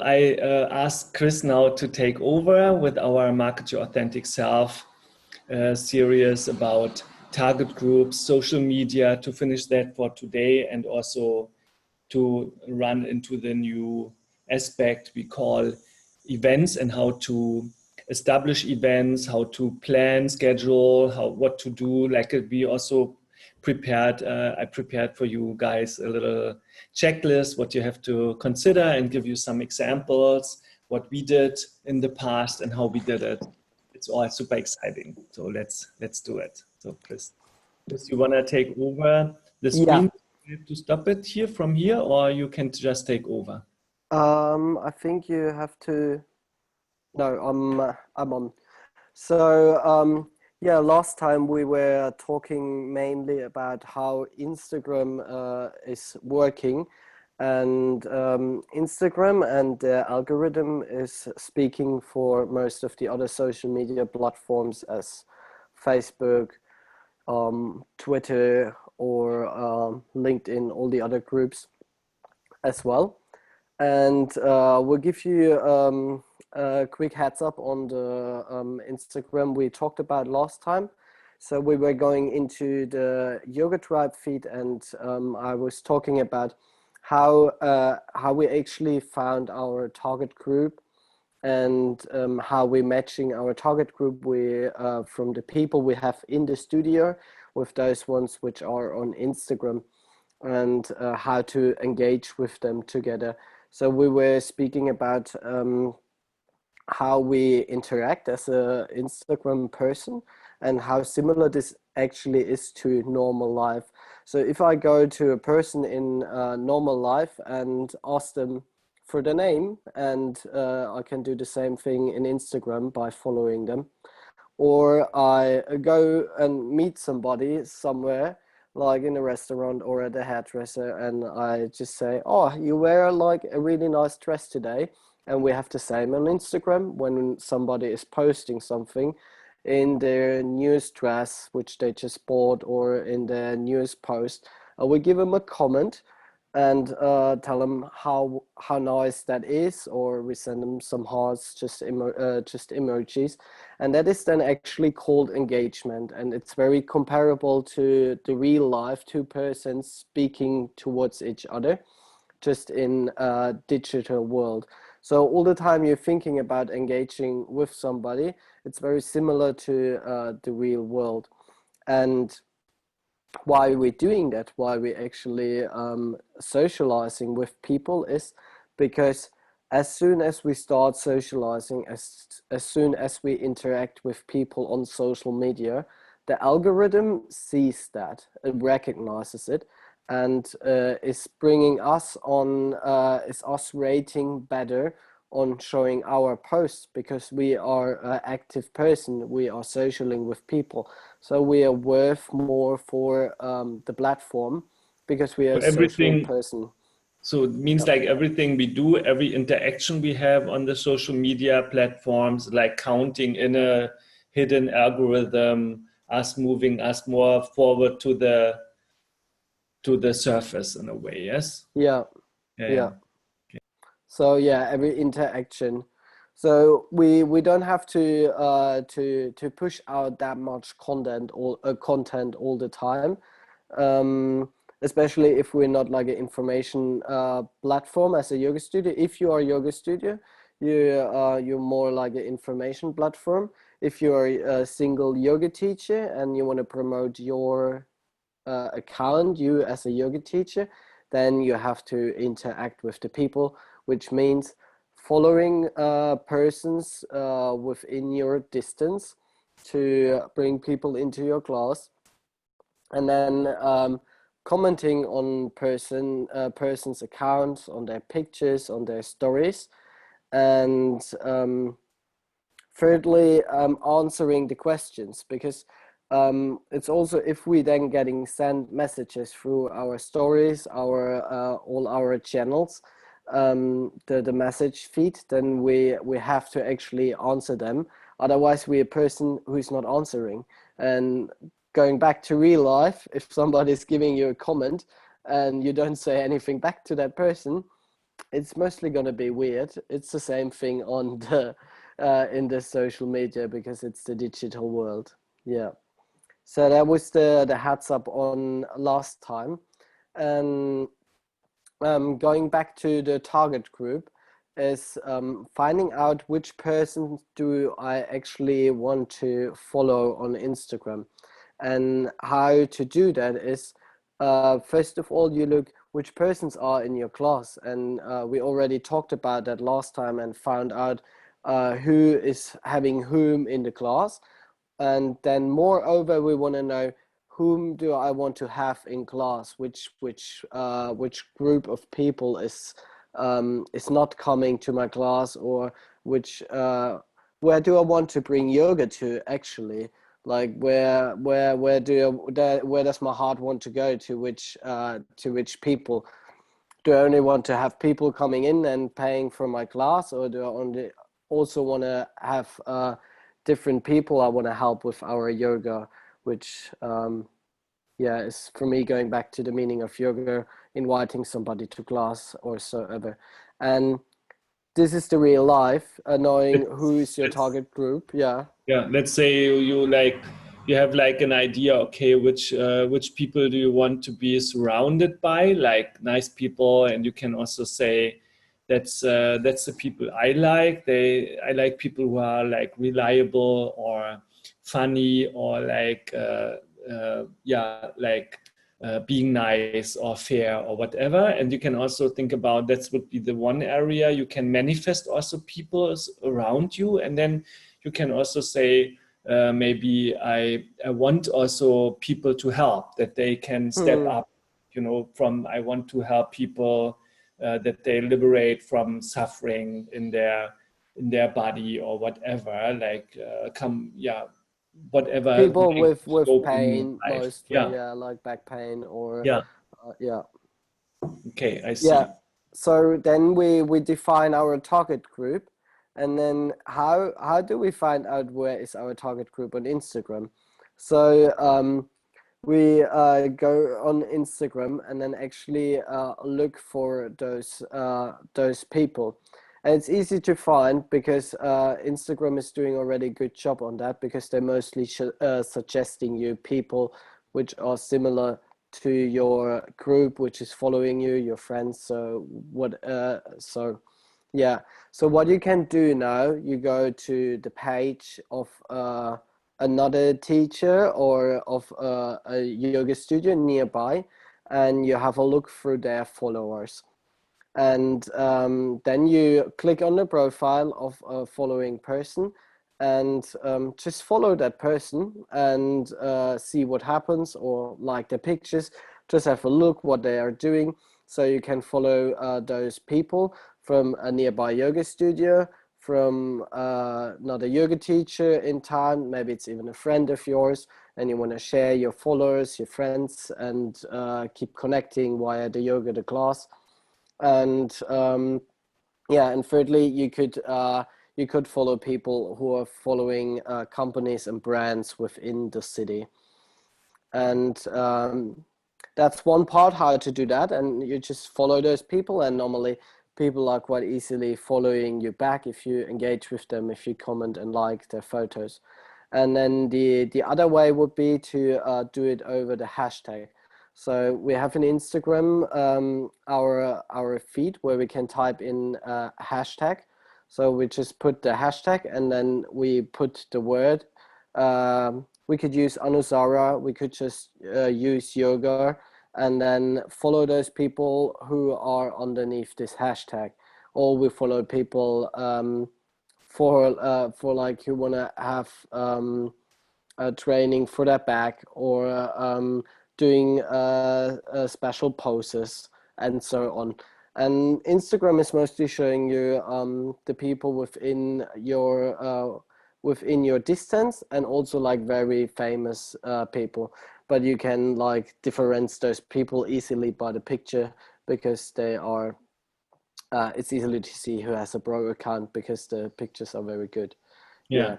I asked Chris now to take over with our Market Your Authentic Self series about target groups, social media, to finish that for today, and also to run into the new aspect we call events and how to establish events, how to plan, schedule, what to do. Like we also prepared, I prepared for you guys a little checklist, what you have to consider, and give you some examples, what we did in the past and how we did it. It's all super exciting. So let's do it. So Chris, you want to take over the screen? Yeah. You have to stop it here from here, or you can just take over. I think you have to. No, I'm on. So yeah, last time we were talking mainly about how Instagram is working, and Instagram and the algorithm is speaking for most of the other social media platforms as Facebook, Twitter, or LinkedIn, all the other groups as well. And we'll give you a quick heads up on the Instagram we talked about last time. So we were going into the Yoga Tribe feed, and I was talking about how we actually found our target group, and how we're matching our target group from the people we have in the studio with those ones which are on Instagram, and how to engage with them together. So we were speaking about how we interact as a Instagram person and how similar this actually is to normal life. So if I go to a person in normal life and ask them for the name, and I can do the same thing in Instagram by following them, or I go and meet somebody somewhere, like in a restaurant or at a hairdresser, and I just say, oh, you wear like a really nice dress today. And we have the same on Instagram when somebody is posting something in their newest dress, which they just bought, or in their newest post. We give them a comment and tell them how nice that is, or we send them some hearts, just emojis, and that is then actually called engagement. And it's very comparable to the real life, two persons speaking towards each other, just in a digital world. So all the time you're thinking about engaging with somebody, it's very similar to the real world. And why we're doing that, why we're actually socializing with people, is because as soon as we start socializing, as soon as we interact with people on social media, the algorithm sees that, it recognizes it, and is bringing us on, is us rating better on showing our posts, because we are an active person, we are socializing with people, so we are worth more for the platform, because we are a social person. So it means like everything we do, every interaction we have on the social media platforms, like counting in a hidden algorithm, us moving us more forward to the surface in a way. Yes. Yeah. Okay. So yeah, every interaction. So we don't have to push out that much content all the time, especially if we're not like an information platform as a yoga studio. If you are a yoga studio, you're more like an information platform. If you are a single yoga teacher and you want to promote your account, you as a yoga teacher, then you have to interact with the people, which means following persons within your distance to bring people into your class, and then commenting on person's accounts, on their pictures, on their stories, and thirdly, answering the questions, because it's also, if we then getting sent messages through our stories, all our channels, the message feed, then we have to actually answer them. Otherwise, we're a person who's not answering. And going back to real life, if somebody's giving you a comment and you don't say anything back to that person, it's mostly going to be weird. It's the same thing on the in the social media because it's the digital world. Yeah. So that was the heads up on last time. And going back to the target group is finding out which person do I actually want to follow on Instagram. And how to do that is, first of all, you look which persons are in your class. And we already talked about that last time and found out who is having whom in the class. And then moreover, we want to know whom do I want to have in class, which group of people is not coming to my class, or which where do I want to bring yoga to actually, like where does my heart want to go to, which people. Do I only want to have people coming in and paying for my class, or do I only also want to have different people I want to help with our yoga, which yeah, is for me going back to the meaning of yoga, inviting somebody to class or so ever. And this is the real life, knowing who is your Let's target group. Yeah. Yeah, let's say you like you have like an idea, okay, which people do you want to be surrounded by, like nice people, and you can also say that's the people I like. I like people who are like reliable or funny or like yeah, like being nice or fair or whatever. And you can also think about that would be the one area you can manifest also people around you, and then you can also say maybe I want also people to help, that they can step Hmm. up, from I want to help people that they liberate from suffering in their body or whatever, like whatever People like with scope in your pain life. mostly, Yeah, yeah, like back pain or yeah. yeah. Okay, I Yeah. see. So then we define our target group, and then how do we find out where is our target group on Instagram? So we go on Instagram and then actually look for those people. And it's easy to find because Instagram is doing already a good job on that, because they're mostly suggesting you people which are similar to your group, which is following you, your friends. So yeah. So what you can do now, you go to the page of another teacher or of a yoga studio nearby, and you have a look through their followers. And then you click on the profile of a following person, and just follow that person and see what happens, or like the pictures, just have a look what they are doing. So you can follow those people from a nearby yoga studio, from another yoga teacher in town, maybe it's even a friend of yours, and you want to share your followers, your friends, and keep connecting via the yoga, the class. And yeah, and thirdly, you could follow people who are following companies and brands within the city. And that's one part, how to do that. And you just follow those people, and normally people are quite easily following you back if you engage with them, if you comment and like their photos. And then the other way would be to do it over the hashtag. So we have an Instagram, our feed, where we can type in hashtag. So we just put the hashtag, and then we put the word. We could use Anusara. We could just use yoga, and then follow those people who are underneath this hashtag. Or we follow people for like who want to have training for their back, or doing special poses and so on. And Instagram is mostly showing you the people within your distance, and also like very famous people. But you can like differentiate those people easily by the picture, because they are it's easily to see who has a pro account, because the pictures are very good. Yeah. Yeah.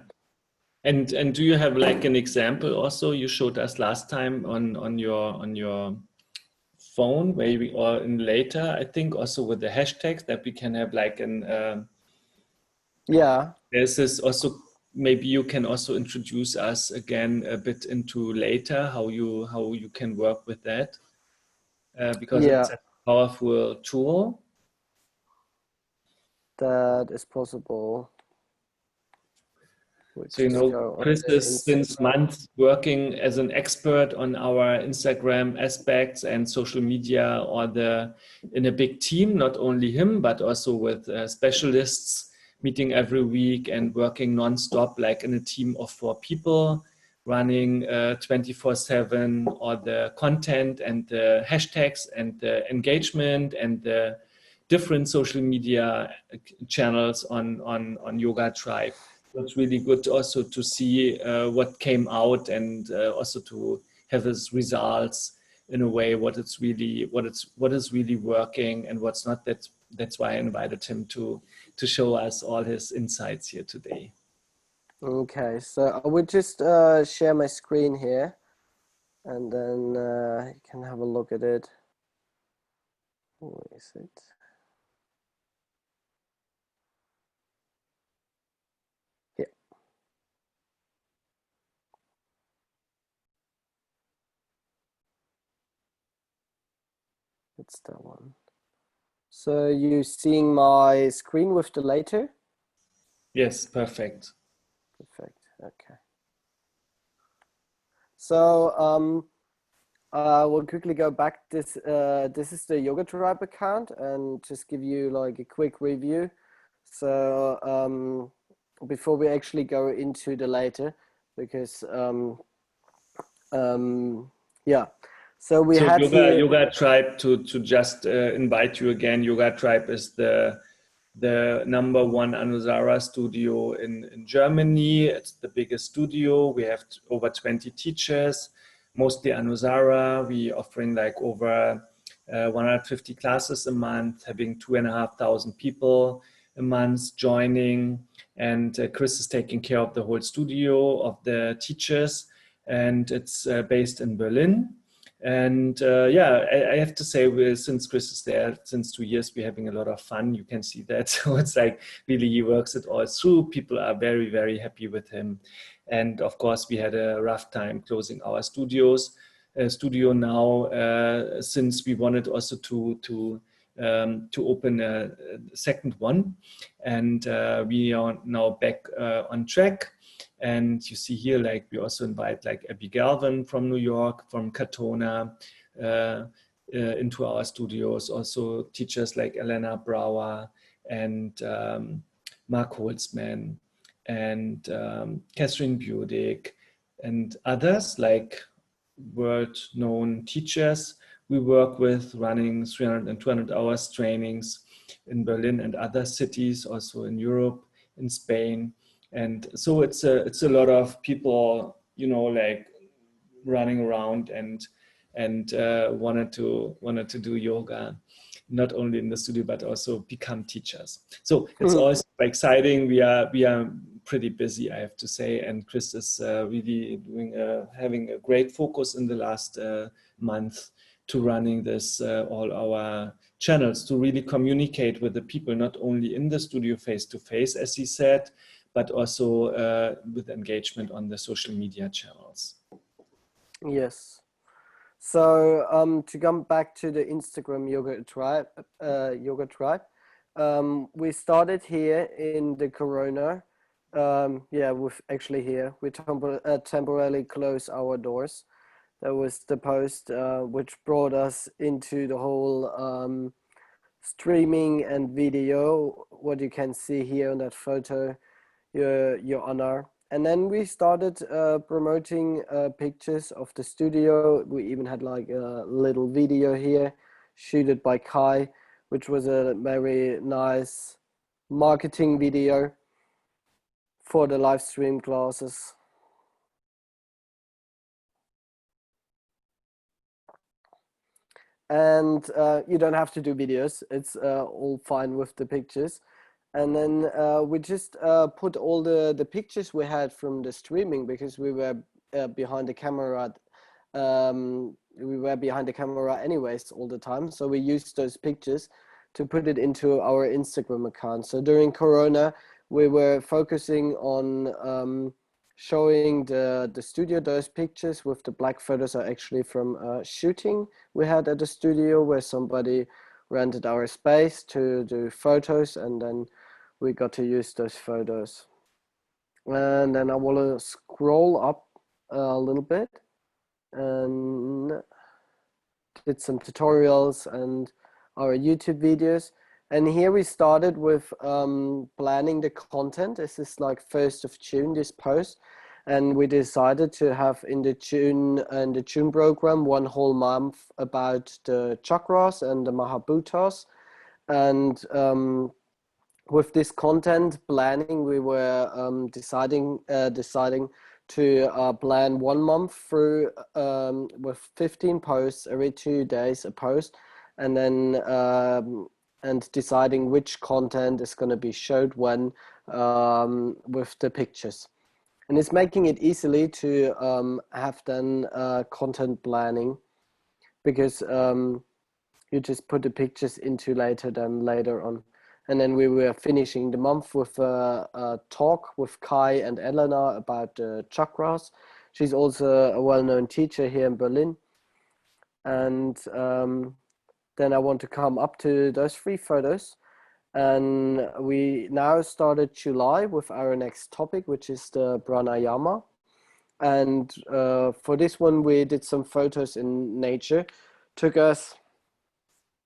And do you have like an example also you showed us last time on your phone, maybe, or in later, I think also with the hashtags that we can have like an, Yeah. there's this also, maybe you can also introduce us again a bit into later, how you can work with that, because Yeah, it's a powerful tool. that is possible. We So, just go on Chris the is since Instagram. months working as an expert on our Instagram aspects and social media, or in a big team, not only him, but also with specialists meeting every week and working nonstop, like in a team of 4 people, running 24/7, or the content and the hashtags and the engagement and the different social media channels on Yoga Tribe. So it's really good also to see what came out, and also to have his results in a way, what is really working and what's not. That's why I invited him to show us all his insights here today. Okay, so I would just share my screen here, and then you can have a look at it. Where is it? Yeah. It's that one. So you seeing my screen with the later? Yes, perfect. Perfect. Okay. So we'll quickly go back. This is the Yoga Tribe account, and just give you like a quick review. So before we actually go into the later, because yeah. So we So had here. Yoga Tribe, to just invite you again. Yoga Tribe is the #1 Anusara studio in Germany. It's the biggest studio. We have over 20 teachers, mostly Anusara. We offering like over 150 classes a month, having 2,500 people a month joining. And Chris is taking care of the whole studio of the teachers, and it's based in Berlin. And yeah, I have to say, since Chris is there since 2 years, we're having a lot of fun. You can see that. So it's like really he works it all through. People are very, very happy with him. And of course, we had a rough time closing our studio now, since we wanted also to open a second one. And we are now back on track. And you see here, like we also invite like Abby Galvin from New York, from Katona, into our studios. Also teachers like Elena Brower and Mark Holzman and Catherine Budick and others, like world-known teachers we work with, running 300 and 200 hours trainings in Berlin and other cities, also in Europe, in Spain. And so it's a lot of people, like running around and wanted to do yoga, not only in the studio but also become teachers. So it's always exciting. We are pretty busy, I have to say, and Chris is really having a great focus in the last month to running this all our channels, to really communicate with the people, not only in the studio face to face, as he said, but also with engagement on the social media channels. Yes. So to come back to the Instagram Yoga Tribe, we started here in the Corona. Yeah, we've actually here we temporarily closed our doors. That was the post which brought us into the whole streaming and video. What you can see here in that photo, your honor. And then we started promoting pictures of the studio. We even had like a little video here, shooted by Kai, which was a very nice marketing video for the live stream classes. And you don't have to do videos. It's all fine with the pictures. And then we just put all the pictures we had from the streaming, because we were behind the camera we were behind the camera anyways all the time. So we used those pictures to put it into our Instagram account. So during Corona, we were focusing on showing the studio. Those pictures with the black photos are actually from a shooting we had at the studio where somebody rented our space to do photos, and then we got to use those photos. And then I want to scroll up a little bit and did some tutorials and our YouTube videos. And here we started with planning the content. This is like 1st of June, this post. And we decided to have in the June program 1 whole month about the chakras and the Mahabhutas. And with this content planning, we were deciding to plan 1 month through with 15 posts every 2 days a post, and then and deciding which content is going to be showed when with the pictures. And it's making it easily to have then content planning, because you just put the pictures into later on. And then we were finishing the month with a talk with Kai and Elena about chakras. She's also a well-known teacher here in Berlin. And then I want to come up to those 3 photos. And we now started July with our next topic, which is the pranayama. And for this one, we did some photos in nature. Took us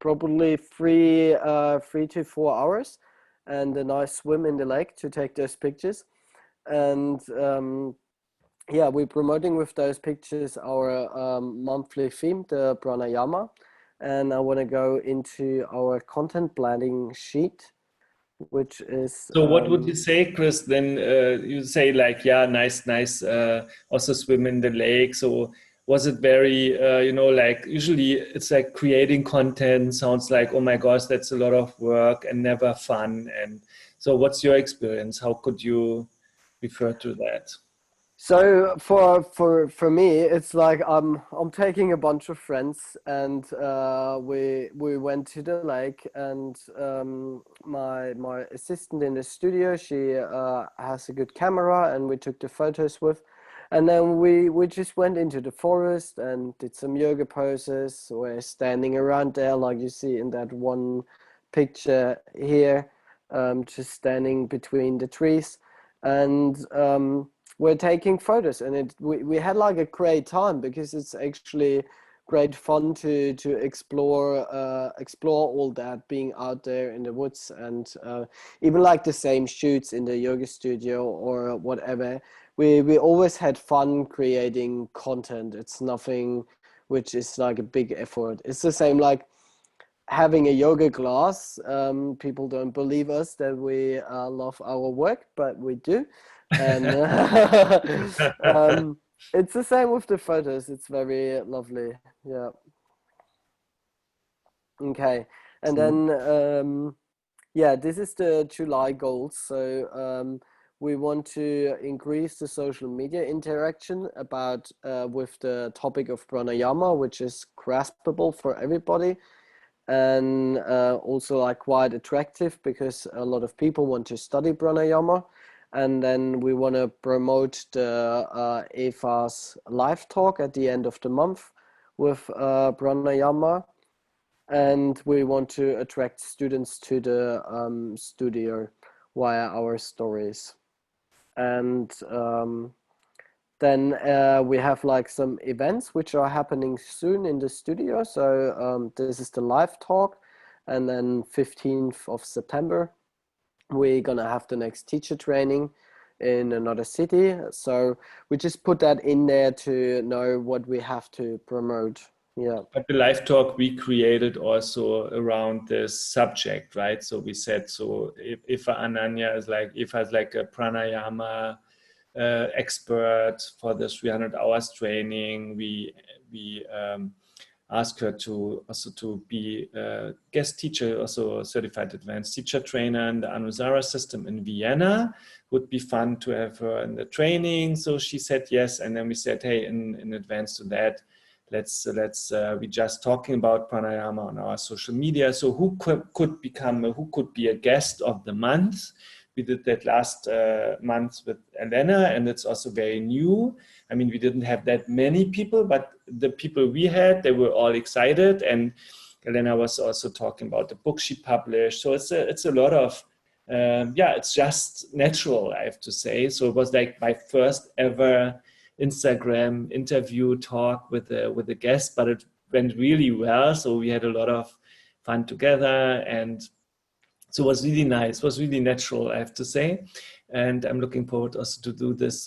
probably 3 to 4 hours and a nice swim in the lake to take those pictures. And yeah, we're promoting with those pictures our monthly theme, the pranayama. And I want to go into our content planning sheet, which is So what would you say, Chris? Then you say like, yeah, nice, nice. Also swim in the lake. So was it very, like usually it's like creating content sounds like, oh my gosh, that's a lot of work and never fun. And so what's your experience? How could you refer to that? So for me, it's like I'm taking a bunch of friends, and we went to the lake, and my assistant in the studio, she has a good camera, and we took the photos with, and then we just went into the forest and did some yoga poses. We're standing around there, like you see in that one picture here, just standing between the trees, and we're taking photos, and we had like a great time, because it's actually great fun to explore all that, being out there in the woods, and even like the same shoots in the yoga studio or whatever. We always had fun creating content. It's nothing which is like a big effort. It's the same like having a yoga class. People don't believe us that we love our work, but we do. And it's the same with the photos. It's very lovely. Yeah. Okay. And then, yeah, this is the July goals. So we want to increase the social media interaction about with the topic of pranayama, which is graspable for everybody, and also like quite attractive, because a lot of people want to study pranayama. And then we want to promote the Eva's live talk at the end of the month with pranayama. And we want to attract students to the studio via our stories. And then we have like some events which are happening soon in the studio. So this is the live talk. And then 15th of September, we're going to have the next teacher training in another city. So we just put that in there to know what we have to promote. Yeah. But the live talk we created also around this subject, right? So we said, so if Ananya is like, if has like a pranayama expert for the 300 hours training, we ask her to also to be a guest teacher, also a certified advanced teacher trainer in the Anusara system in Vienna. Would be fun to have her in the training. So she said yes, and then we said, hey, in advance to that, let's we just talking about pranayama on our social media. So who could be a guest of the month? We did that last month with Elena, and it's also very new. I mean, we didn't have that many people, but the people we had, they were all excited. And Elena was also talking about the book she published. So it's a lot of, it's just natural, I have to say. So it was like my first ever Instagram interview talk with a guest, but it went really well. So we had a lot of fun together, and so it was really nice. It was really natural, I have to say. And I'm looking forward also to do this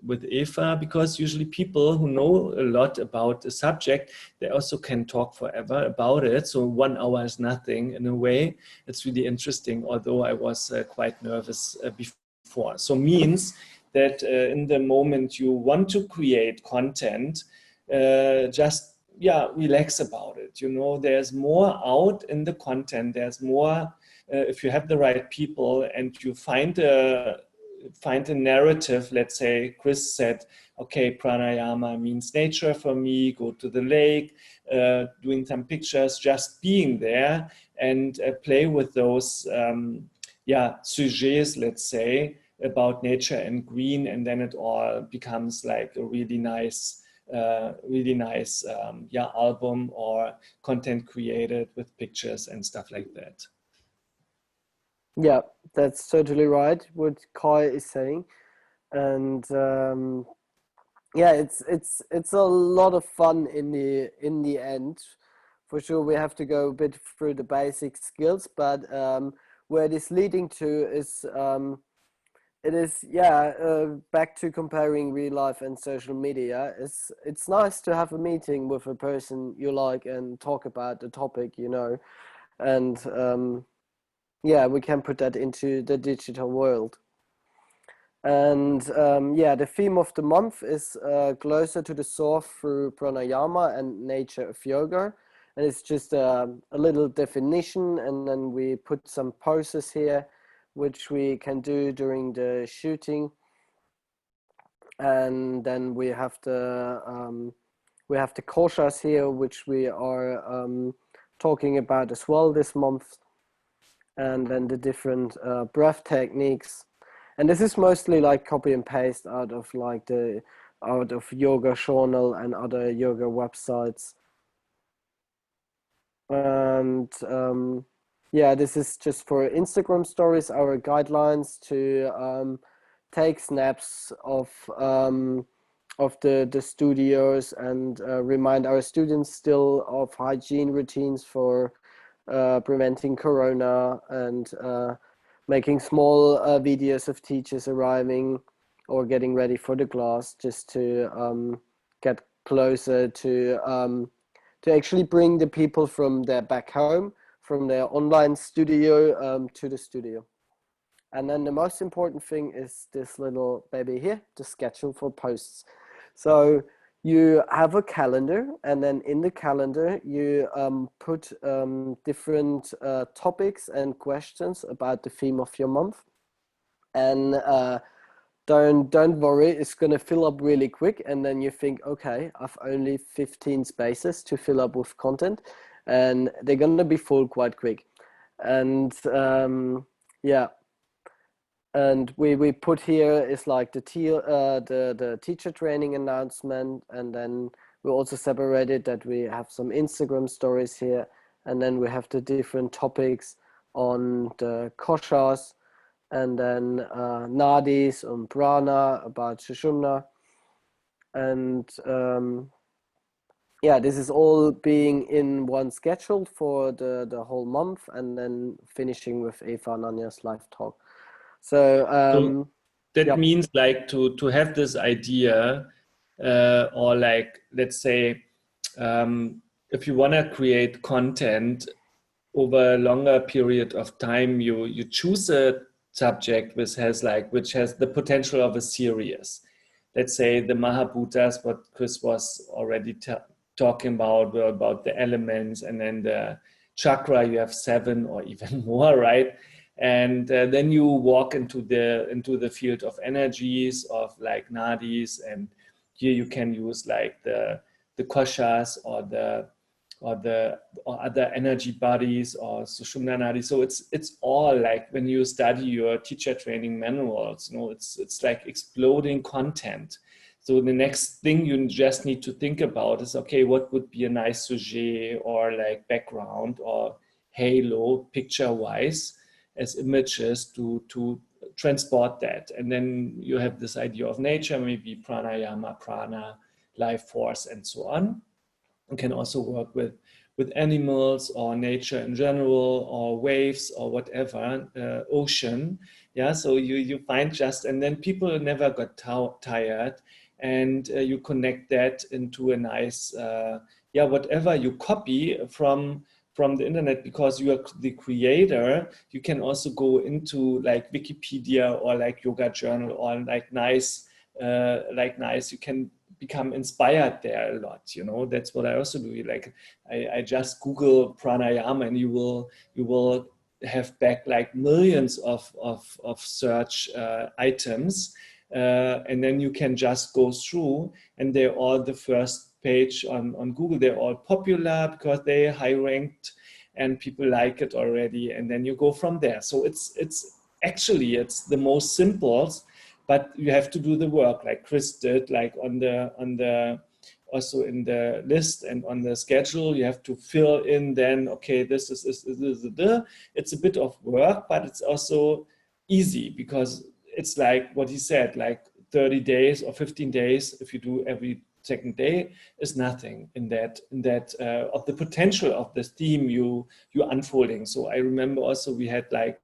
with Eva, because usually people who know a lot about the subject, they also can talk forever about it. So 1 hour is nothing in a way. It's really interesting, although I was quite nervous before. So means that in the moment you want to create content, just relax about it. You know, there's more out in the content. There's more if you have the right people and you find a narrative. Let's say Chris said, okay, pranayama means nature for me, go to the lake, doing some pictures, just being there, and play with those sujets, let's say, about nature and green, and then it all becomes like a really nice album or content created with pictures and stuff like that. Yeah, that's totally right what Kai is saying, and it's a lot of fun in the end. For sure, we have to go a bit through the basic skills, but where it is leading to is it is back to comparing real life and social media. It's nice to have a meeting with a person you like and talk about the topic, you know, and we can put that into the digital world. And the theme of the month is closer to the source through pranayama and nature of yoga. And it's just a little definition, and then we put some poses here, which we can do during the shooting. And then we have the koshas here, which we are talking about as well this month. And then the different breath techniques, and this is mostly like copy and paste out of Yoga Journal and other yoga websites. And this is just for Instagram stories, our guidelines to take snaps of the studios and remind our students still of hygiene routines for preventing corona, and making small videos of teachers arriving or getting ready for the class, just to get closer to actually bring the people from their back home, from their online studio to the studio. And then the most important thing is this little baby here, the schedule for posts. So you have a calendar, and then in the calendar you put different topics and questions about the theme of your month. And don't worry, it's going to fill up really quick, and then you think, okay, I've only 15 spaces to fill up with content, and they're going to be full quite quick. And and we put here is like the teacher training announcement, and then we also separated that we have some Instagram stories here, and then we have the different topics on the koshas, and then nadis and prana about Sushumna, and this is all being in one schedule for the whole month, and then finishing with Eva and Anya's live talk. So that means like to have this idea, or like, let's say, if you want to create content over a longer period of time, you choose a subject which has the potential of a series. Let's say the Mahabhutas, what Chris was already talking about the elements, and then the chakra, you have 7 or even more, right? And then you walk into the field of energies, of like nadis, and here you can use like the koshas or other energy bodies or sushumna nadi. So it's all like when you study your teacher training manuals, you know, it's like exploding content. So the next thing you just need to think about is, okay, what would be a nice sujet or like background or halo picture wise as images to transport that. And then you have this idea of nature, maybe pranayama, prana, life force, and so on. You can also work with animals or nature in general, or waves or whatever, ocean. Yeah, so you find just, and then people never got tired, and you connect that into a nice, yeah, whatever you copy from the internet, because you are the creator. You can also go into like Wikipedia or like yoga journal or like nice, you can become inspired there a lot, you know. That's what I also do. Like I just Google pranayama, and you will have back like millions of search items, and then you can just go through, and they're all the first page on Google. They're all popular because they're high ranked and people like it already, and then you go from there. So it's actually it's the most simple, but you have to do the work like Chris did, like on the also in the list and on the schedule. You have to fill in then, okay, this is it's a bit of work, but it's also easy, because it's like what he said, like 30 days or 15 days, if you do every second day, is nothing in that of the potential of this theme you unfolding. So I remember also we had like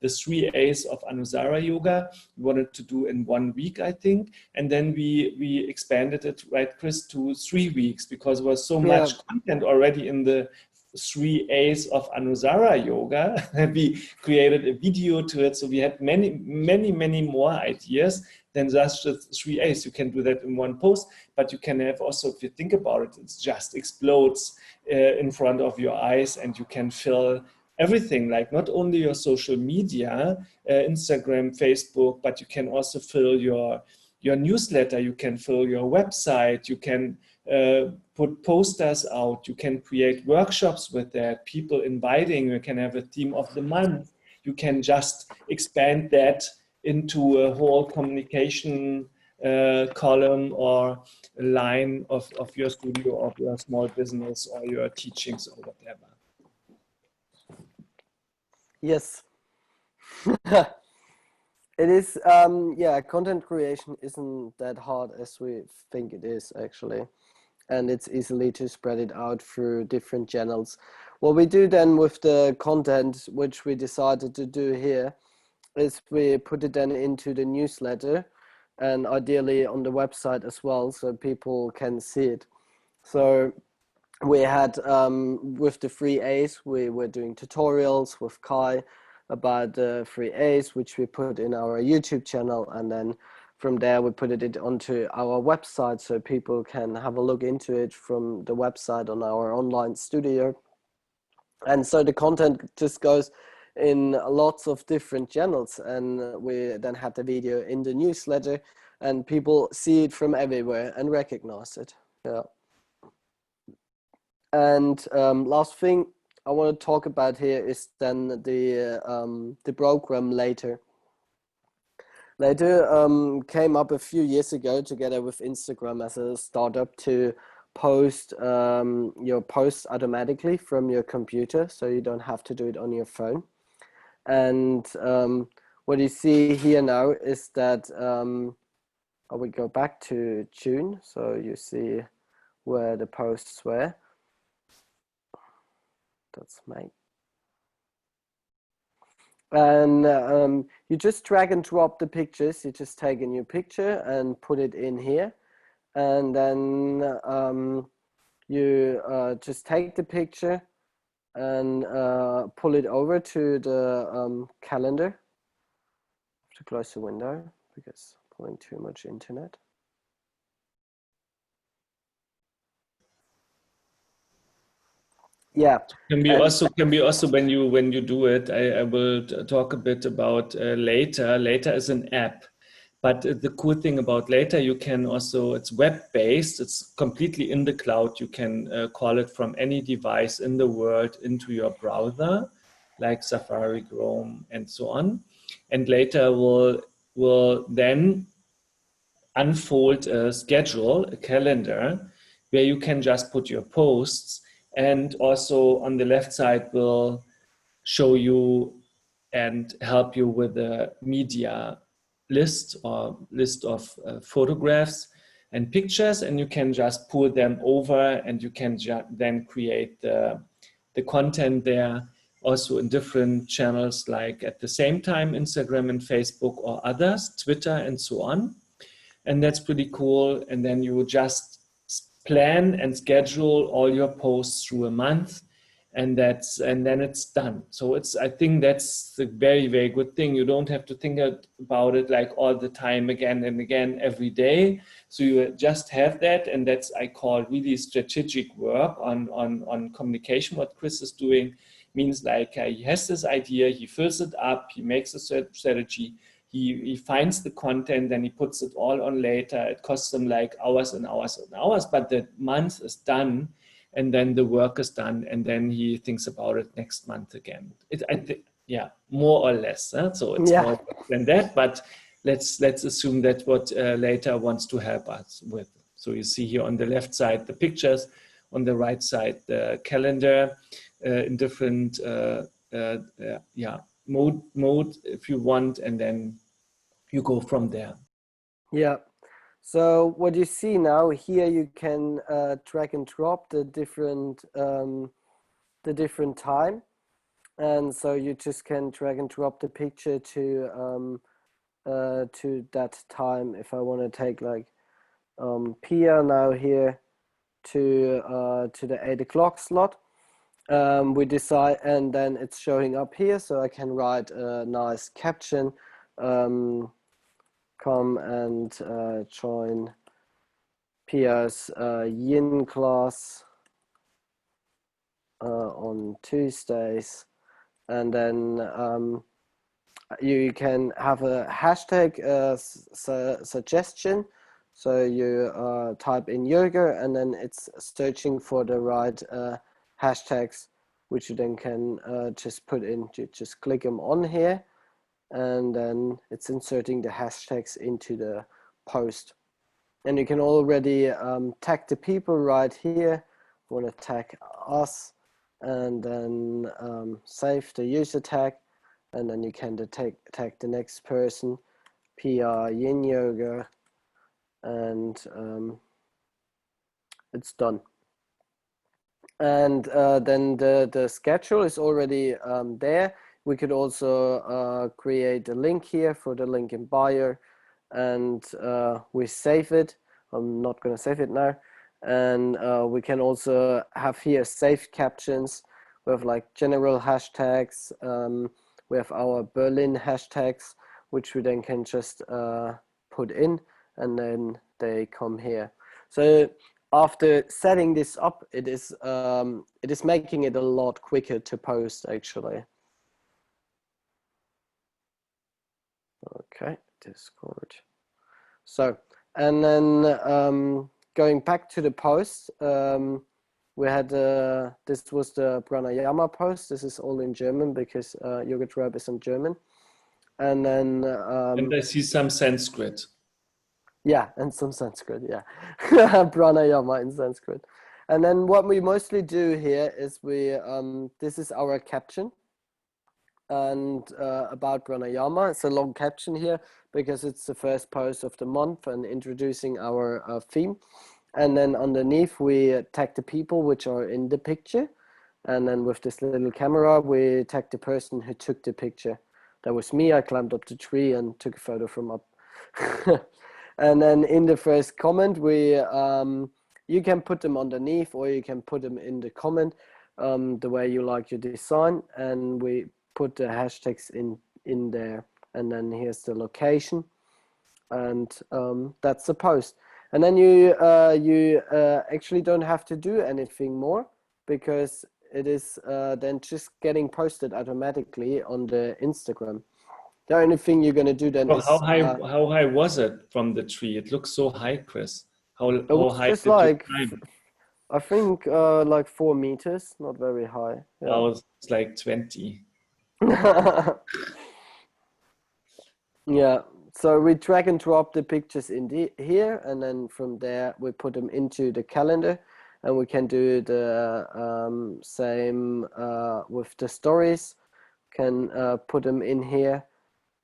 the 3 A's of Anusara Yoga we wanted to do in 1 week, I think. And then we expanded it, right, Chris, to 3 weeks, because there was so much content already in the 3 A's of Anusara Yoga. We created a video to it. So we had many more ideas than just the 3 A's. You can do that in one post, but you can have also, if you think about it, it just explodes in front of your eyes, and you can fill everything, like not only your social media, Instagram, Facebook, but you can also fill your newsletter, you can fill your website, you can put posters out, you can create workshops with that, people inviting, you can have a theme of the month, you can just expand that into a whole communication column or a line of your studio, of your small business or your teachings or whatever. Yes. It is, yeah, content creation isn't that hard as we think it is, actually. And it's easily to spread it out through different channels. What we do then with the content, which we decided to do here, is we put it then into the newsletter, and ideally on the website as well, so people can see it. So we had, with the 3 A's, we were doing tutorials with Kai about the 3 A's, which we put in our YouTube channel. And then from there, we put it onto our website, so people can have a look into it from the website on our online studio. And so the content just goes in lots of different channels, and we then had the video in the newsletter, and people see it from everywhere and recognize it. Yeah. And last thing I want to talk about here is then the program later. Later came up a few years ago together with Instagram as a startup to post your posts automatically from your computer, so you don't have to do it on your phone. And what you see here now is that I will go back to June, so you see where the posts were. That's May. And you just drag and drop the pictures. You just take a new picture and put it in here, and then you just take the picture and pull it over to the calendar. I have to close the window because I'm pulling too much internet. Yeah. Can be And also when you do it. I will talk a bit about later. Later is an app, but the cool thing about later, you can also, it's web based. It's completely in the cloud. You can call it from any device in the world into your browser, like Safari, Chrome, and so on. And later will then unfold a schedule, a calendar, where you can just put your posts, and also on the left side will show you and help you with a media list or list of photographs and pictures, and you can just pull them over and you can then create the content there, also in different channels, like at the same time Instagram and Facebook or others, Twitter and so on. And that's pretty cool. And then you just plan and schedule all your posts through a month, and then it's done. So I think that's a very, very good thing. You don't have to think about it like all the time, again and again, every day. So you just have that, and that's, I call, really strategic work on communication. What Chris is doing means, like, he has this idea, he fills it up, he makes a strategy, he finds the content, then he puts it all on later. It costs him like hours and hours and hours, but the month is done, and then the work is done, and then he thinks about it next month again. I think, yeah, more or less. So it's yeah, more than that, but let's assume that what later wants to help us with. So you see here on the left side the pictures, on the right side the calendar in different mode if you want, and then you go from there. yeah. So what you see now here, you can drag and drop the different time, and so you just can drag and drop the picture to that time. If I want to take like Pia now here to the 8 o'clock slot, we decide, and then it's showing up here, so I can write a nice caption. Come and join Pia's yin class on Tuesdays, and then you can have a hashtag suggestion. So you type in yoga, and then it's searching for the right hashtags, which you then can just put in. You just click them on here, and then it's inserting the hashtags into the post. And you can already tag the people right here. I want to tag us, and then save the user tag, and then you can tag the next person, PR Yin Yoga, and it's done. And then the schedule is already there. We could also create a link here for the link in bio, and we save it. I'm not going to save it now. And we can also have here saved captions. We have like general hashtags. We have our Berlin hashtags, which we then can just put in, and then they come here. So after setting this up, it is making it a lot quicker to post, actually. Okay, Discord. So, and then going back to the post, we had this was the pranayama post. This is all in German because Yoga Tribe is in German. And then and I see some Sanskrit. Yeah, and some Sanskrit, yeah. Pranayama in Sanskrit. And then what we mostly do here is this is our caption. And about pranayama, it's a long caption here because it's the first post of the month and introducing our theme. And then underneath we tag the people which are in the picture. And then with this little camera, we tag the person who took the picture. That was me. I climbed up the tree and took a photo from up. And then in the first comment, you can put them underneath, or you can put them in the comment, the way you like your design, and we put the hashtags in there. And then here's the location, and that's the post. And then you actually don't have to do anything more, because it is then just getting posted automatically on the Instagram. The only thing you're gonna do then So is how high was it from the tree? It looks so high, Chris. it How was high just did you like climb? I think like 4 meters, not very high. Yeah. Wow, it's like 20. Yeah. So we drag and drop the pictures in here, and then from there we put them into the calendar, and we can do the same with the stories. Can put them in here.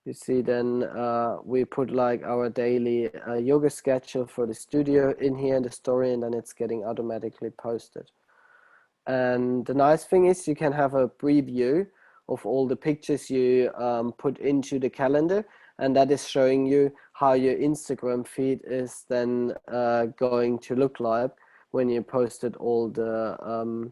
You see, then we put like our daily yoga schedule for the studio in here in the story, and then it's getting automatically posted. And the nice thing is you can have a preview of all the pictures you put into the calendar, and that is showing you how your Instagram feed is then going to look like when you posted all the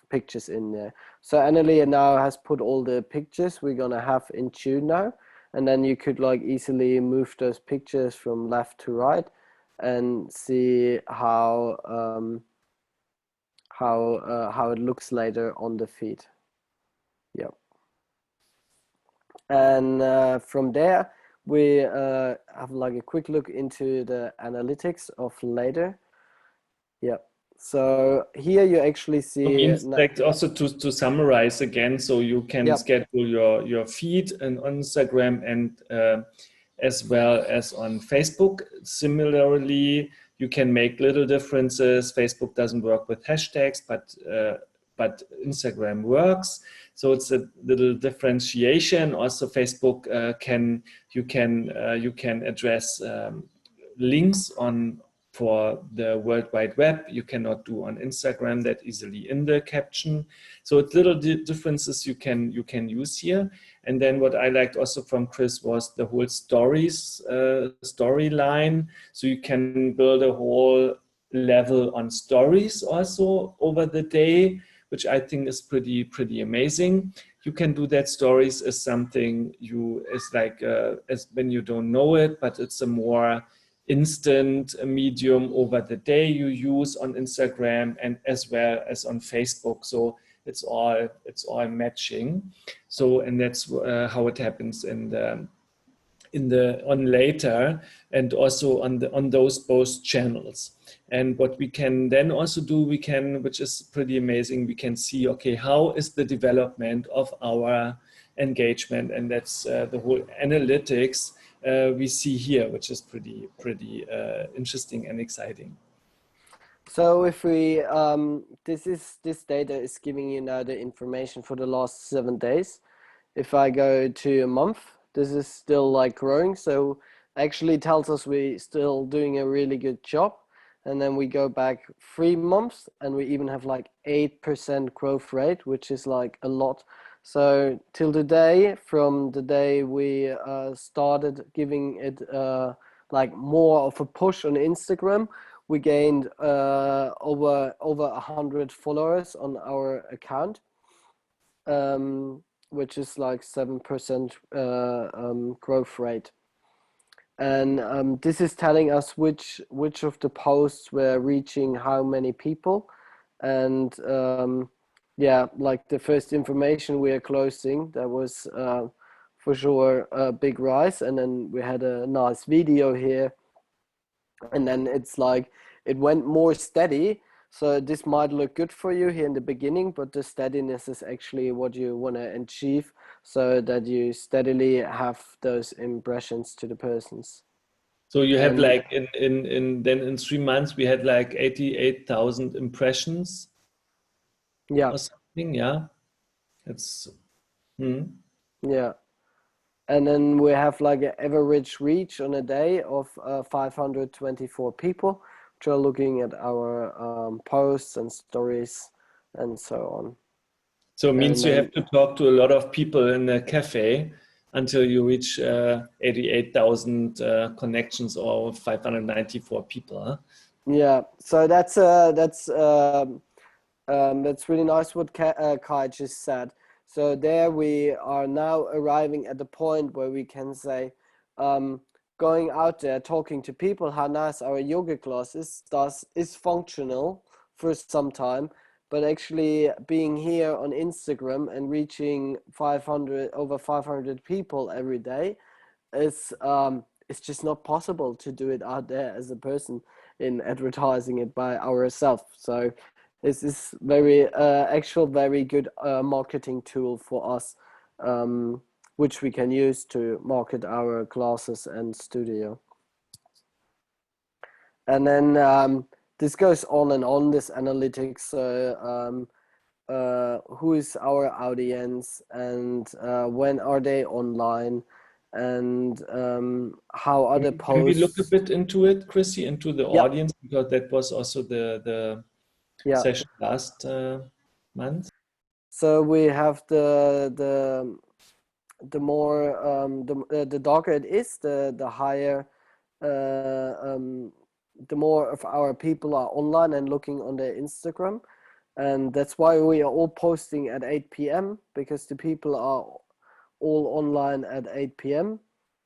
pictures in there. So Annalia now has put all the pictures we're gonna have in tune now, and then you could like easily move those pictures from left to right and see how it looks later on the feed. Yeah. And from there we have like a quick look into the analytics of later. Yeah. So here you actually see Means like also to summarize again, so you can yeah. schedule your feed and on Instagram and as well as on Facebook. Similarly, you can make little differences. Facebook doesn't work with hashtags, but Instagram works. So it's a little differentiation. Also, Facebook you can address links on for the World Wide Web. You cannot do on Instagram that easily in the caption. So it's little differences you can use here. And then what I liked also from Chris was the whole storyline. So you can build a whole level on stories also over the day, which I think is pretty amazing. You can do that stories as something is like as when you don't know it, but it's a more instant medium over the day you use on Instagram and as well as on Facebook. So it's all matching. So and that's how it happens on later and also on those both channels. And what we can then also do, which is pretty amazing, we can see, okay, how is the development of our engagement, and that's the whole analytics we see here, which is pretty interesting and exciting. So if we this data is giving you now the information for the last 7 days. If I go to a month, this is still like growing. So actually tells us we're still doing a really good job. And then we go back 3 months and we even have like 8% growth rate, which is like a lot. So till today, from the day we started giving it like more of a push on Instagram, we gained over 100 followers on our account. Which is like 7% growth rate. And this is telling us which of the posts were reaching how many people. And yeah, like the first information we are closing, that was for sure a big rise. And then we had a nice video here. And then it's like, it went more steady. So this might look good for you here in the beginning, but the steadiness is actually what you want to achieve so that you steadily have those impressions to the persons. So you had like in 3 months we had like 88,000 impressions Yeah. or something. Yeah, it's Yeah. And then we have like an average reach on a day of 524 people, which are looking at our posts and stories and so on. So it means you have to talk to a lot of people in a cafe until you reach 88,000 connections or 594 people. Huh? Yeah, so that's really nice what Kai just said. So there we are now arriving at the point where we can say, going out there, talking to people, how nice our yoga class is functional for some time, but actually being here on Instagram and reaching over 500 people every day is it's just not possible to do it out there as a person in advertising it by ourselves. So this is very good marketing tool for us, which we can use to market our classes and studio. And then this goes on and on, this analytics. Who is our audience, and when are they online, and how are the posts. Can we look a bit into it, Chrissy, into the Yeah. audience, because that was also the Yeah. session last month. So we have the more the darker it is, the higher, the more of our people are online and looking on their Instagram, and that's why we are all posting at 8 p.m. because the people are all online at 8 p.m.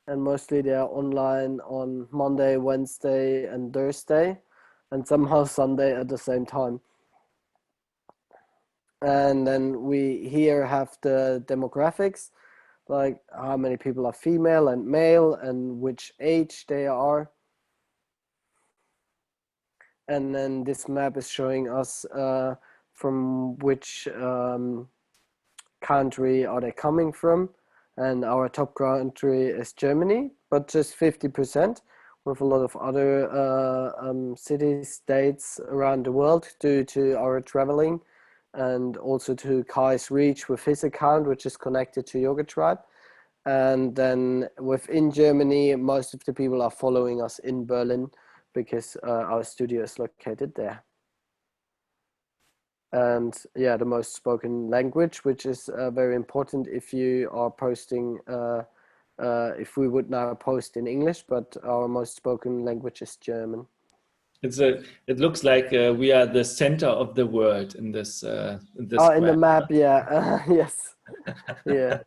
and mostly they are online on Monday, Wednesday, and Thursday, and somehow Sunday at the same time. And then we here have the demographics, like how many people are female and male and which age they are. And then this map is showing us from which country are they coming from. And our top country is Germany, but just 50%, with a lot of other cities, states around the world due to our traveling, and also to Kai's reach with his account, which is connected to Yoga Tribe. And then within Germany, most of the people are following us in Berlin because our studio is located there. And yeah, the most spoken language, which is very important if you are posting, if we would now post in English, but our most spoken language is German. It looks like we are the center of the world in this in the map, yeah. Yes. Yeah.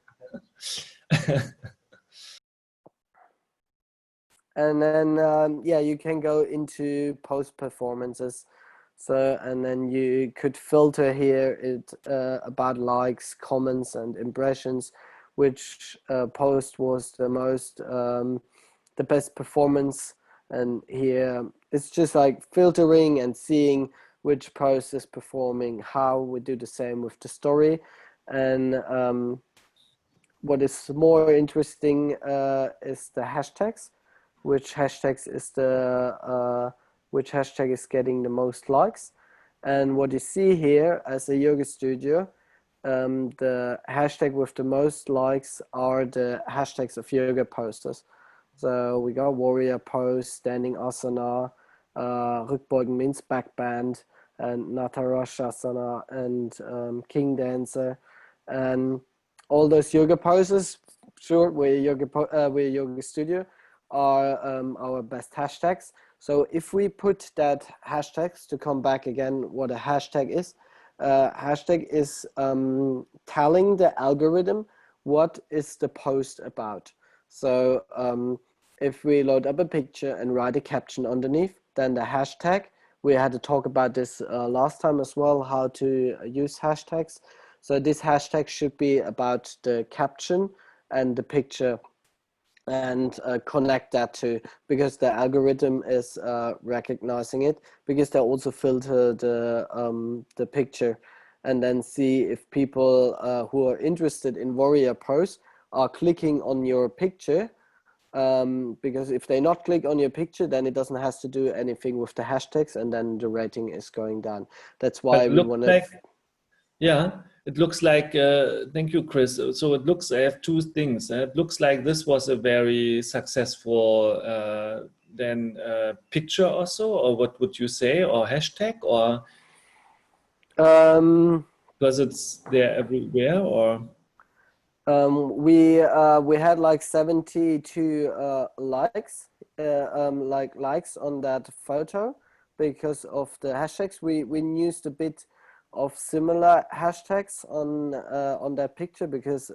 And then yeah, you can go into post performances. So, and then you could filter here it about likes, comments, and impressions, which post was the most the best performance. And here it's just like filtering and seeing which post is performing how. We do the same with the story. And what is more interesting is the hashtags. Which hashtags is which hashtag is getting the most likes. And what you see here as a yoga studio, the hashtag with the most likes are the hashtags of yoga posters. So we got warrior pose, standing asana, rückbeugen means back bend, and natarashasana, and king dancer, and all those yoga poses. Sure, we're a yoga studio, are our best hashtags. So if we put that hashtags, to come back again, what a hashtag is telling the algorithm what is the post about. So if we load up a picture and write a caption underneath, then the hashtag, we had to talk about this last time as well, how to use hashtags. So this hashtag should be about the caption and the picture, and connect that to, because the algorithm is recognizing it, because they also filter the picture, and then see if people who are interested in warrior pose are clicking on your picture, because if they not click on your picture, then it doesn't have to do anything with the hashtags, and then the rating is going down. That's why we want to it looks like, thank you, Chris. So it looks, I have two things. It looks like this was a very successful picture also, or what would you say, or hashtag, or because it's there everywhere, or? We had like 72 likes, likes on that photo because of the hashtags. We used a bit of similar hashtags on that picture, because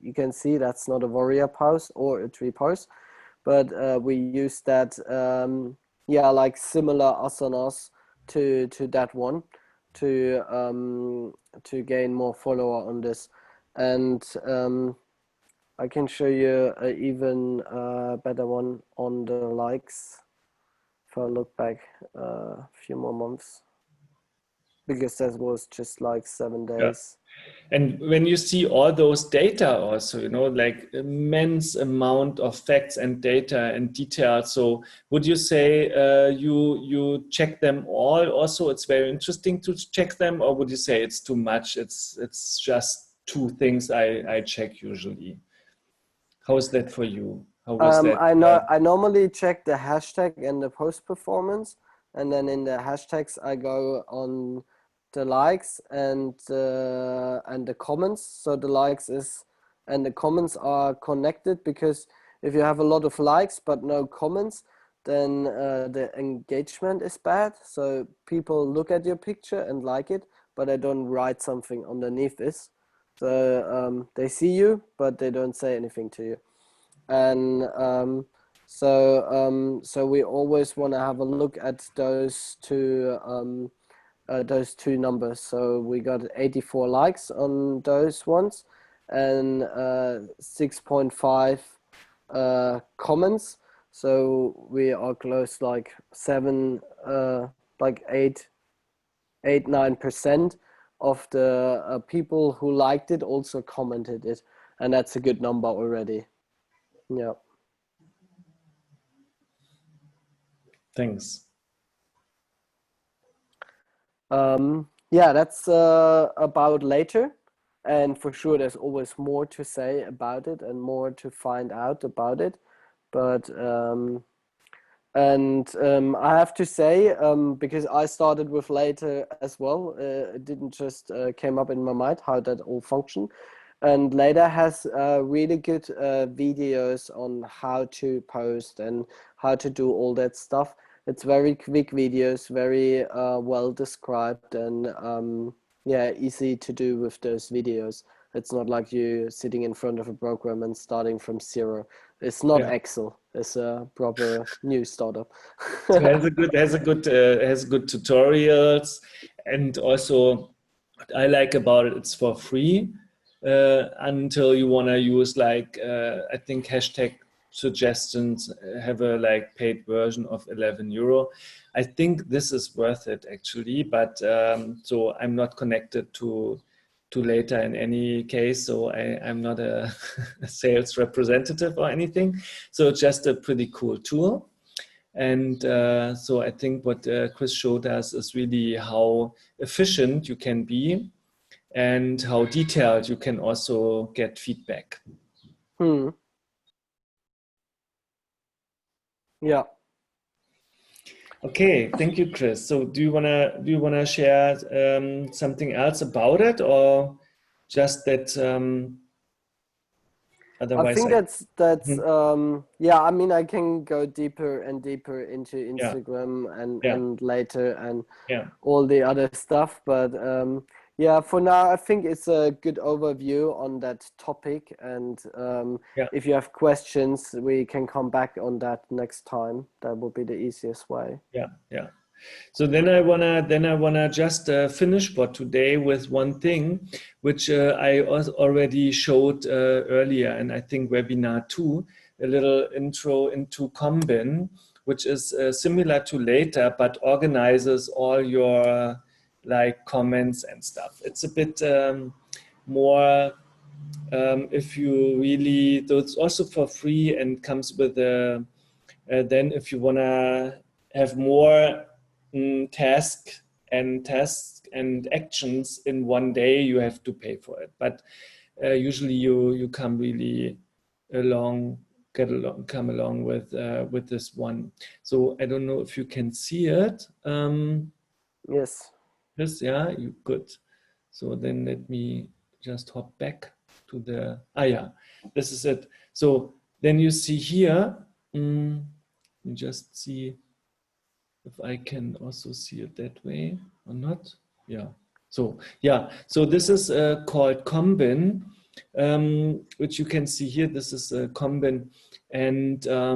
you can see that's not a warrior pose or a tree pose, but we used that like similar asanas to that one. to gain more follower on this. And I can show you an even better one on the likes if I look back a few more months, because that was just like 7 days. And when you see all those data also, you know, like immense amount of facts and data and details. So would you say you check them all also? It's very interesting to check them, or would you say it's too much? It's just two things I check usually. How is that for you? How was that? I normally check the hashtag and the post performance, and then in the hashtags I go on the likes and the comments. So the likes is and the comments are connected, because if you have a lot of likes but no comments, then the engagement is bad. So people look at your picture and like it, but they don't write something underneath this. So they see you, but they don't say anything to you. And so we always want to have a look at those two numbers. So we got 84 likes on those ones, and 6.5 comments. So we are close, like 9% of the people who liked it also commented it, and that's a good number already. Yeah. Thanks. Yeah, that's about later, and for sure there's always more to say about it and more to find out about it, but I have to say, because I started with later as well, it didn't just came up in my mind how that all function. And later has really good videos on how to post and how to do all that stuff. It's very quick videos, very well described, and yeah, easy to do with those videos. It's not like you sitting in front of a program and starting from zero. It's not Excel. It's a proper new startup. So has good tutorials, and also what I like about it, it's for free until you want to use like I think hashtag suggestions have a like paid version of 11 euro. I think this is worth it actually, but so I'm not connected to later in any case, so I'm not a sales representative or anything. So it's just a pretty cool tool. And so I think what Chris showed us is really how efficient you can be and how detailed you can also get feedback. Yeah. Okay, thank you, Chris. So do you wanna share something else about it, or just that? I think that's yeah, I mean, I can go deeper and deeper into Instagram and later and all the other stuff, but yeah, for now I think it's a good overview on that topic, and if you have questions we can come back on that next time. That will be the easiest way. Yeah. So then I wanna just finish for today with one thing, which I already showed earlier, and I think webinar 2, a little intro into Combin, which is similar to later, but organizes all your like comments and stuff. It's a bit more. If you really, though it's also for free and comes with a. Then if you wanna have more tasks and actions in one day, you have to pay for it. But usually you come really come along with this one. So I don't know if you can see it. Yes. Yes, yeah, you good. So then let me just hop back to the this is it. So then you see here. You just see if I can also see it that way or not. Yeah. So so this is called Combin, which you can see here. This is Combin, and I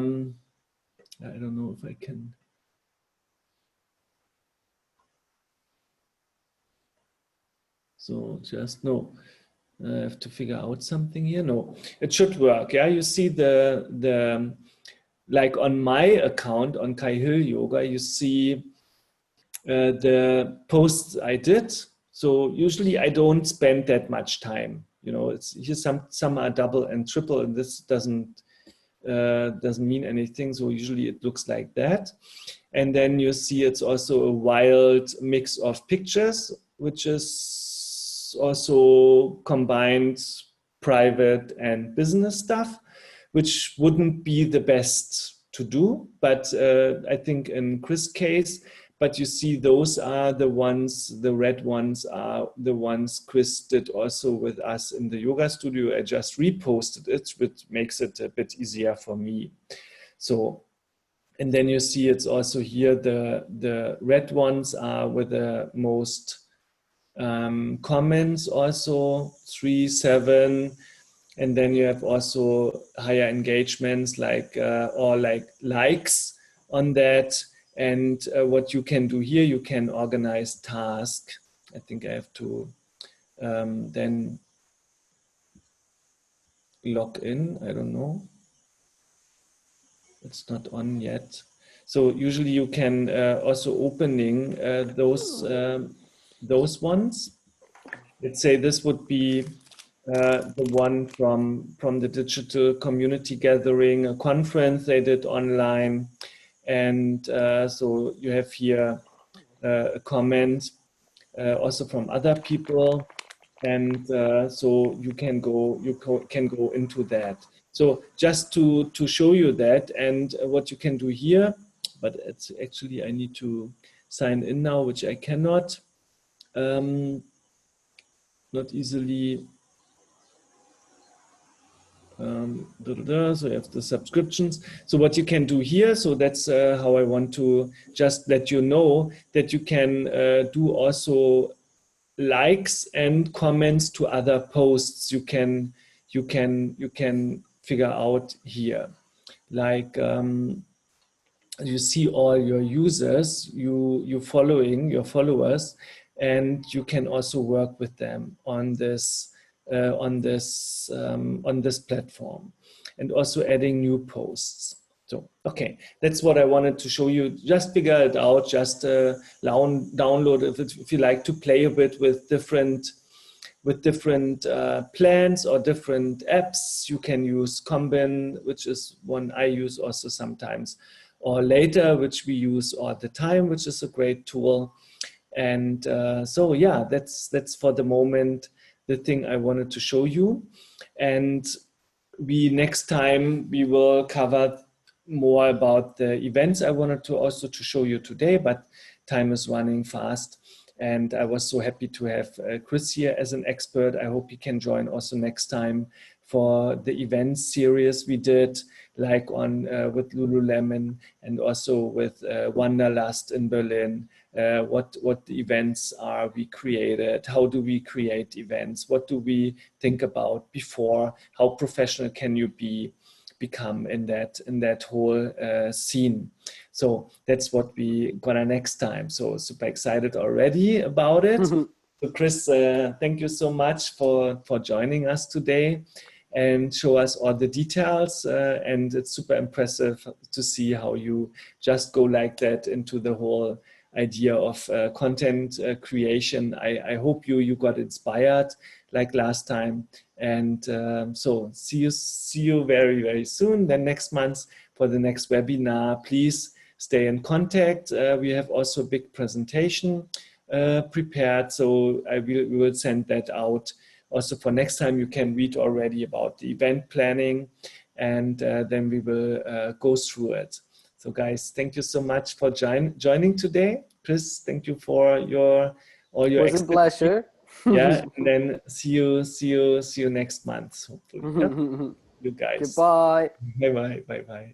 don't know if I can. So just no. I have to figure out something here. No, it should work. Yeah, you see the like on my account on Kai Hill Yoga, you see the posts I did. So usually I don't spend that much time. You know, it's here some are double and triple, and this doesn't mean anything. So usually it looks like that. And then you see it's also a wild mix of pictures, which is also combined private and business stuff, which wouldn't be the best to do. But I think in Chris' case, but you see those are the ones, the red ones are the ones Chris did also with us in the yoga studio. I just reposted it, which makes it a bit easier for me. So, and then you see it's also here, the red ones are with the most comments also, 3, 7, and then you have also higher engagements like or like likes on that. And what you can do here, you can organize tasks. I think I have to then log in. I don't know. It's not on yet. So usually you can also opening those ones. Let's say this would be the one from the digital community gathering, a conference they did online. And so you have here a comment also from other people. And so you can go into that. So just to show you that and what you can do here, but it's actually I need to sign in now, which I cannot, not easily. So you have the subscriptions. So what you can do here, so that's how I want to just let you know that you can do also likes and comments to other posts. You can figure out here, like you see all your users, you following your followers, and you can also work with them on this platform, and also adding new posts. So, okay, that's what I wanted to show you. Just figure it out, just download if you like to play a bit with different plans or different apps. You can use Combin, which is one I use also sometimes, or Later, which we use all the time, which is a great tool. And so yeah, that's for the moment the thing I wanted to show you. And next time we will cover more about the events I wanted to also to show you today, but time is running fast. And I was so happy to have Chris here as an expert. I hope he can join also next time for the event series we did, like on with Lululemon and also with Wanderlust in Berlin. What the events are we created, how do we create events, what do we think about before, how professional can you become in that whole scene. So that's what we gonna next time. So super excited already about it. So Chris, thank you so much for joining us today and show us all the details. And it's super impressive to see how you just go like that into the whole idea of content creation. I hope you got inspired like last time. And so see you very, very soon. Then next month for the next webinar, please stay in contact. We have also a big presentation prepared. So we will send that out. Also for next time, you can read already about the event planning, and then we will go through it. So guys, thank you so much for joining today. Chris, thank you for all your It was a pleasure. Yeah, and then see you next month, hopefully. Yeah? You guys. Goodbye. Bye.